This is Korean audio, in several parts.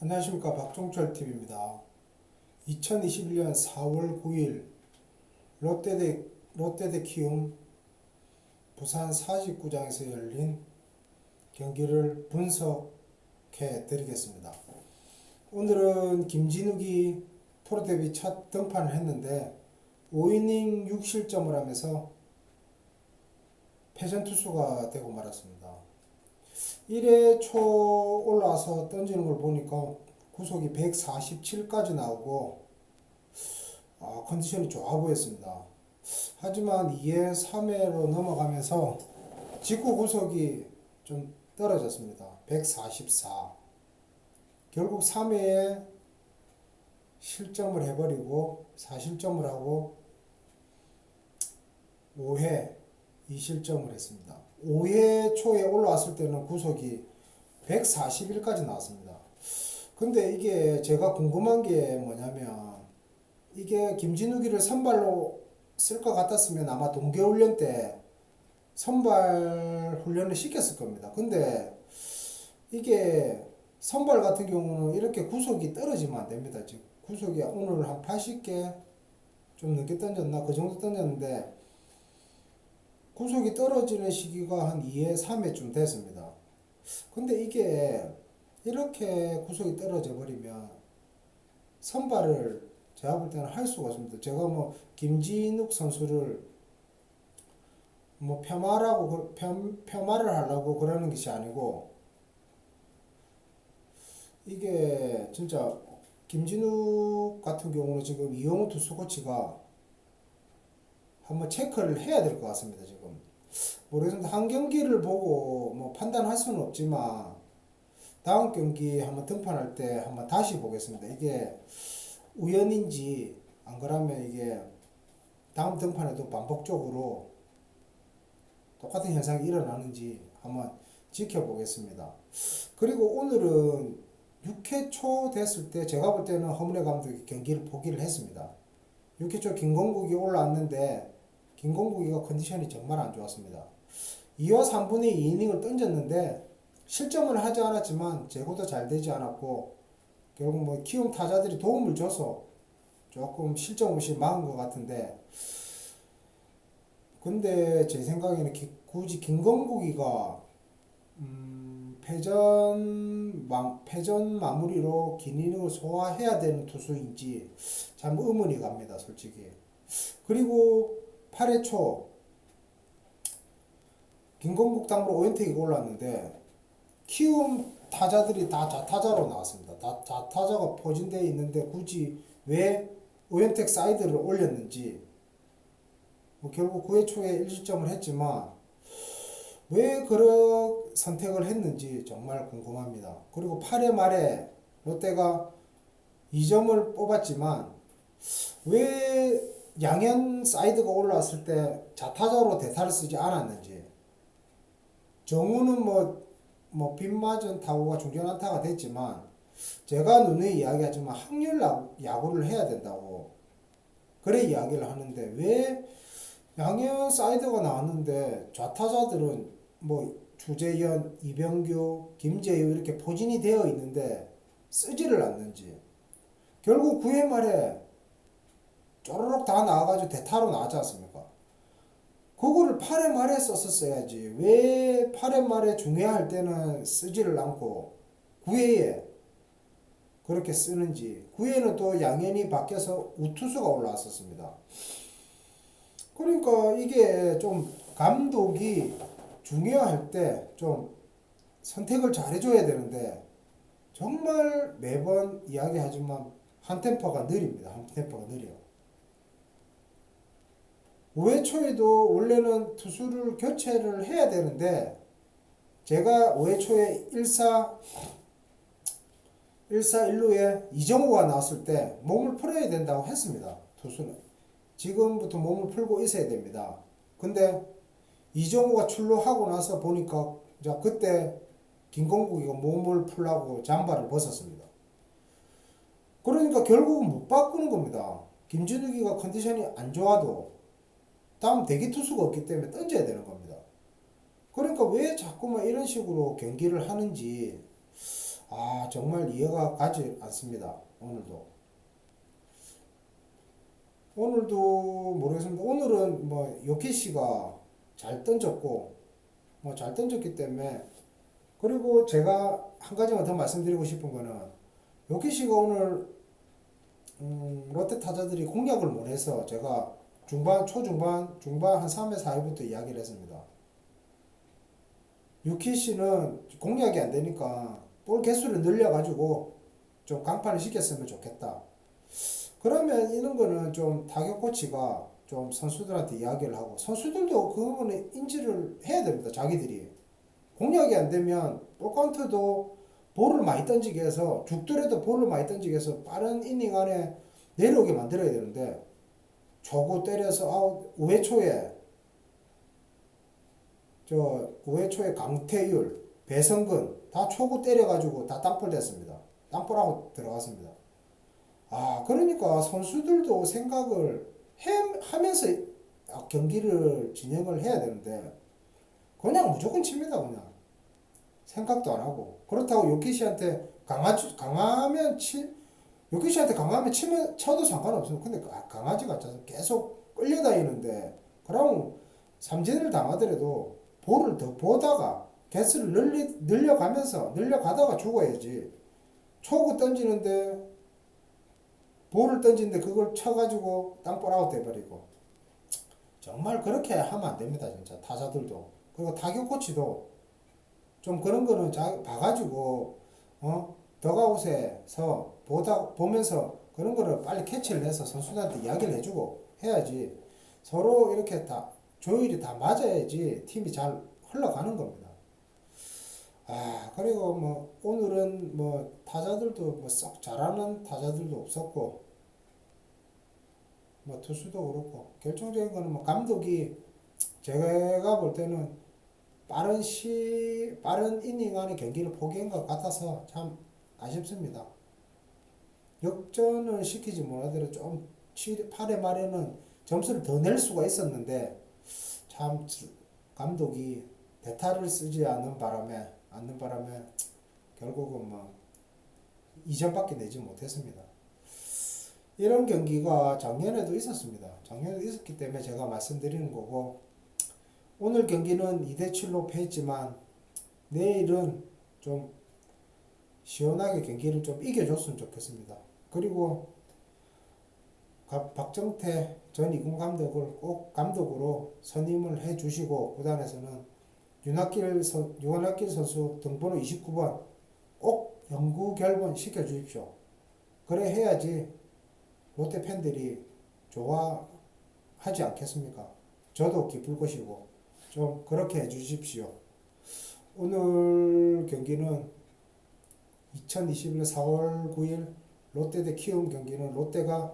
안녕하십니까, 박종철TV입니다. 2021년 4월 9일 롯데 대 키움 부산 사직구장에서 열린 경기를 분석해 드리겠습니다. 오늘은 김진욱이 프로 데뷔 첫 등판을 했는데 5이닝 6실점을 하면서 패전 투수가 되고 말았습니다. 1회 초 올라와서 던지는 걸 보니까 구속이 147까지 나오고 컨디션이 좋아 보였습니다. 하지만 2회, 3회로 넘어가면서 직구 구속이 좀 떨어졌습니다. 144. 결국 3회에 실점을 해버리고 4실점을 하고 5회 2실점을 했습니다. 5회 초에 올라왔을 때는 구속이 141까지 나왔습니다. 근데 이게 제가 궁금한 게 뭐냐면, 이게 김진욱이를 선발로 쓸 것 같았으면 아마 동계훈련 때 선발 훈련을 시켰을 겁니다. 근데 이게 선발 같은 경우는 이렇게 구속이 떨어지면 안 됩니다. 지금 구속이 오늘 한 80개 좀 넘게 던졌나? 그 정도 던졌는데 구속이 떨어지는 시기가 한 2회, 3회쯤 됐습니다. 근데 이게 이렇게 구속이 떨어져 버리면 선발을 제가 볼 때는 할 수가 없습니다. 제가 뭐 김진욱 선수를 뭐 폄하를 하려고 그러는 것이 아니고, 이게 진짜 김진욱 같은 경우는 지금 이용호 투수 코치가 한번 체크를 해야 될 것 같습니다. 지금 모르겠습니다. 한 경기를 보고 뭐 판단할 수는 없지만 다음 경기 한번 등판할 때 한번 다시 보겠습니다. 이게 우연인지 안 그러면 이게 다음 등판에도 반복적으로 똑같은 현상이 일어나는지 한번 지켜보겠습니다. 그리고 오늘은 6회 초 됐을 때 제가 볼 때는 허문회 감독이 경기를 포기를 했습니다. 6회 초 김건국이 올라왔는데 김건국이가 컨디션이 정말 안 좋았습니다. 2와 3분의 2이닝을 던졌는데 실점을 하지 않았지만 제구도 잘 되지 않았고, 결국 뭐 키움 타자들이 도움을 줘서 조금 실점 없이 막은 것 같은데, 근데 제 생각에는 굳이 김건국이가 패전 마무리로 긴 이닝을 소화해야 되는 투수인지 참 의문이 갑니다, 솔직히. 그리고 8회 초 김건국 당으로 오연택이 올랐는데 키움 타자들이 다 좌타자로 나왔습니다. 다 좌타자가 포진되어 있는데 굳이 왜 오연택 사이드를 올렸는지, 뭐 결국 9회 초에 1실점을 했지만 왜 그런 선택을 했는지 정말 궁금합니다. 그리고 8회 말에 롯데가 2점을 뽑았지만 왜 양현 사이드가 올라왔을 때 좌타자로 대타를 쓰지 않았는지. 정우는 뭐 빗맞은 타구가 중전 안타가 됐지만 제가 누누이 이야기하지만 확률 야구를 해야 된다고 그래 이야기를 하는데, 왜 양현 사이드가 나왔는데 좌타자들은 뭐 주재현, 이병규, 김재유 이렇게 포진이 되어 있는데 쓰지를 않는지. 결국 9회 말에 쪼르륵 다 나와가지고 대타로 나왔지 않습니까? 그거를 8회 말에 썼었어야지. 왜 8회 말에 중요할 때는 쓰지를 않고 9회에 그렇게 쓰는지. 9회는 또 양현이 바뀌어서 우투수가 올라왔었습니다. 그러니까 이게 좀 감독이 중요할 때 좀 선택을 잘해줘야 되는데, 정말 매번 이야기하지만 한 템포가 느립니다. 한 템포가 느려요. 5회 초에도 원래는 투수를 교체를 해야 되는데, 제가 5회 초에 1루에 이정우가 나왔을 때 몸을 풀어야 된다고 했습니다. 투수는 지금부터 몸을 풀고 있어야 됩니다. 근데 이정우가 출루하고 나서 보니까 자 그때 김건국이가 몸을 풀라고 잠바를 벗었습니다. 그러니까 결국은 못 바꾸는 겁니다. 김진욱이가 컨디션이 안 좋아도 다음 대기 투수가 없기 때문에 던져야 되는 겁니다. 그러니까 왜 자꾸만 이런 식으로 경기를 하는지 정말 이해가 가지 않습니다. 오늘도 모르겠습니다. 오늘은 뭐 요키 씨가 잘 던졌고 뭐 잘 던졌기 때문에, 그리고 제가 한 가지만 더 말씀드리고 싶은 거는 요키 씨가 오늘 롯데 타자들이 공략을 못해서 제가 중반 한 3회 4회부터 이야기를 했습니다. 유키 씨는 공략이 안 되니까 볼 개수를 늘려가지고 좀 강판을 시켰으면 좋겠다. 그러면 이런 거는 좀 타격 코치가 좀 선수들한테 이야기를 하고, 선수들도 그 부분에 인지를 해야 됩니다. 자기들이 공략이 안 되면 볼 카운트도 볼을 많이 던지게 해서, 죽더라도 볼을 많이 던지게 해서 빠른 이닝 안에 내려오게 만들어야 되는데, 초구 때려서 아웃, 5회 초에 저 9회 초에 강태율, 배성근 다 초구 때려가지고 다 땅볼 됐습니다. 땅볼하고 들어갔습니다. 그러니까 선수들도 생각을 하면서 경기를 진행을 해야 되는데 그냥 무조건 칩니다. 그냥 생각도 안 하고. 그렇다고 요키시한테 요키시한테 강하면 쳐도 상관없어요. 근데 강아지 같아서 계속 끌려다니는데, 그럼 삼진을 당하더라도 볼을 더 보다가 개수를 늘려가다가 죽어야지. 초구 던지는데 볼을 던지는데 그걸 쳐가지고 땅볼 아웃 돼버리고, 정말 그렇게 하면 안 됩니다. 진짜 타자들도. 그리고 타격 코치도 좀 그런 거는 봐가지고 더가웃에서 보면서 그런 거를 빨리 캐치를 해서 선수들한테 이야기를 해주고 해야지. 서로 이렇게 다 조율이 다 맞아야지 팀이 잘 흘러가는 겁니다. 그리고 뭐 오늘은 뭐 타자들도 뭐 썩 잘하는 타자들도 없었고, 뭐 투수도 그렇고, 결정적인 거는 뭐 감독이, 제가 볼 때는 빠른 이닝 안에 경기를 포기한 것 같아서 참 아쉽습니다. 역전을 시키지 못하더라도 좀 8회 말에는 점수를 더 낼 수가 있었는데, 참 감독이 대타를 쓰지 않는 바람에 결국은 뭐 2점밖에 내지 못했습니다. 이런 경기가 작년에도 있었습니다. 작년에도 있었기 때문에 제가 말씀드리는 거고, 오늘 경기는 2대7로 패했지만 내일은 좀 시원하게 경기를 좀 이겨줬으면 좋겠습니다. 그리고 박정태 전 2군 감독을 꼭 감독으로 선임을 해주시고, 구단에서는 윤학길 선수 등번호 29번 꼭 영구 결번 시켜주십시오. 그래 해야지 롯데 팬들이 좋아하지 않겠습니까? 저도 기쁠 것이고, 좀 그렇게 해주십시오. 오늘 경기는 2021년 4월 9일 롯데 대 키움 경기는 롯데가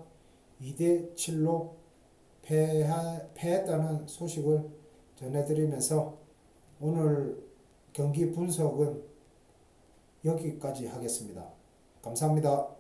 2대7로 패했다는 소식을 전해드리면서 오늘 경기 분석은 여기까지 하겠습니다. 감사합니다.